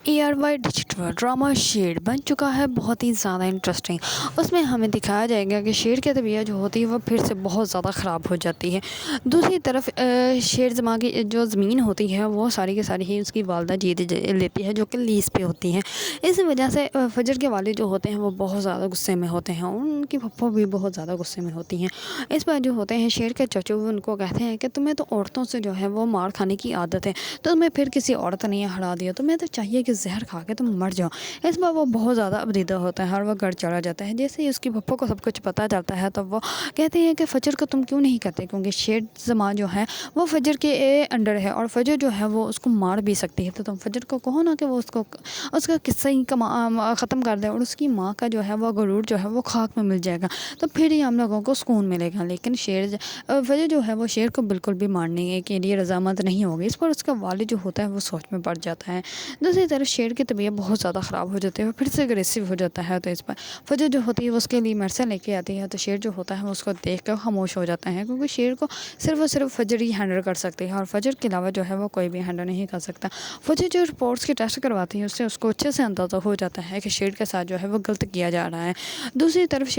ARY digital drama شیر بن چکا ہے بہت ہی زیادہ انٹرسٹنگ۔ اس میں ہمیں دکھایا جائے گا کہ شیر کی طبیعت جو ہوتی ہے وہ پھر سے بہت زیادہ خراب ہو جاتی ہے۔ دوسری طرف شیر زماں کی جو زمین ہوتی ہے وہ ساری کی ساری ہی اس کی والدہ جیت لیتی ہے، جو کہ لیز پہ ہوتی ہے۔ اس وجہ سے فجر کے والد جو ہوتے ہیں وہ بہت زیادہ غصے میں ہوتے ہیں، ان کی پھپھو بھی بہت زیادہ غصے میں ہوتی ہیں۔ اس پر جو ہوتے ہیں شیر کے چچو ان کو کہتے ہیں کہ تمہیں تو عورتوں سے جو ہے وہ مار کھانے کی عادت ہے، تو تمہیں پھر کسی عورت نے ہرا دیا، تمہیں تو چاہیے کہ زہر کھا کے تم مر جاؤ۔ اس پر وہ بہت زیادہ ابریدہ ہوتا ہے اور وہ گھر چلا جاتا ہے۔ جیسے ہی اس کی پھپھو کو سب کچھ پتہ چلتا ہے تو وہ کہتے ہیں کہ فجر کو تم کیوں نہیں کرتے، کیونکہ شیر زماں جو ہے وہ فجر کے انڈر ہے اور فجر جو ہے وہ اس کو مار بھی سکتی ہے، تو تم فجر کو کہو نا کہ وہ اس کا قصہ ہی ختم کر دے اور اس کی ماں کا جو ہے وہ غرور جو ہے وہ خاک میں مل جائے گا، تو پھر ہی ہم لوگوں کو سکون ملے گا۔ لیکن فجر جو ہے وہ شیر کو بالکل بھی مارنے کے لیے رضامند نہیں ہوگی۔ اس پر اس کا والد جو ہوتا ہے وہ سوچ میں پڑ جاتا ہے۔ دوسری طرف شیر کی طبیعت بہت زیادہ خراب ہو جاتی ہے، پھر سے اگریسو ہو جاتا ہے، تو اس پر فجر جو ہوتی ہے وہ اس کے لیے مرثا لے کے آتی ہے، تو شیر جو ہوتا ہے وہ اس کو دیکھ کر خاموش ہو جاتا ہے، کیونکہ شیر کو صرف اور صرف فجر ہی ہینڈل کر سکتی ہے اور فجر کے علاوہ جو ہے وہ کوئی بھی ہینڈل نہیں کر سکتا۔ فجر جو رپورٹس کے ٹیسٹ کرواتی ہے اس سے اس کو اچھے سے اندازہ ہو جاتا ہے کہ شیر کے ساتھ جو ہے وہ غلط کیا جا رہا ہے۔ دوسری طرف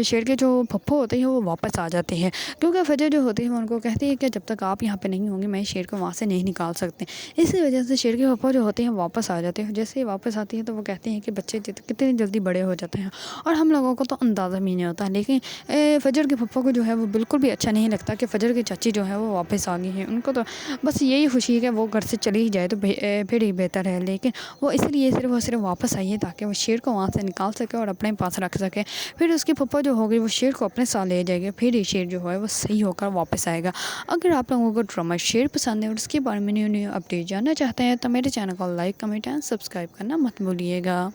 شیر کے جو پھپھو ہوتے ہیں وہ واپس آ جاتے ہیں، کیونکہ فجر جو ہوتی ہے وہ ان کو کہتی ہے کہ جب تک آپ یہاں پہ نہیں ہوں گے میں شیر کو وہاں سے نہیں نکال سکتے۔ اسی وجہ سے شیر کے پھپھو جو ہوتے ہیں واپس آ جاتے ہیں۔ جیسے ہی واپس آتی ہے تو وہ کہتے ہیں کہ بچے کتنے جلدی بڑے ہو جاتے ہیں اور ہم لوگوں کو تو اندازہ بھی نہیں ہوتا۔ لیکن فجر کے پھپھو کو جو ہے وہ بالکل بھی اچھا نہیں لگتا کہ فجر کی چاچی جو ہے وہ واپس آ گئی ہے، ان کو تو بس یہی خوشی ہے کہ وہ گھر سے چلی ہی جائے تو پھر ہی بہتر ہے۔ لیکن وہ اس لیے صرف اور صرف واپس آئی ہے تاکہ وہ شیر کو وہاں سے نکال سکے اور اپنے پاس رکھ سکے، پھر اس کی پھپھو جو ہوگی وہ شیر کو اپنے ساتھ لے جائے گی، پھر یہ شیر جو ہے وہ صحیح ہو کر واپس آئے گا۔ اگر آپ لوگوں کو ڈرامہ شیر پسند ہے اور اس کے بارے میں نیو اپڈیٹ جاننا چاہتے ہیں تو میرے چینل کو لائک، کمنٹ اینڈ سبسکرائب کرنا مت بھولیے گا۔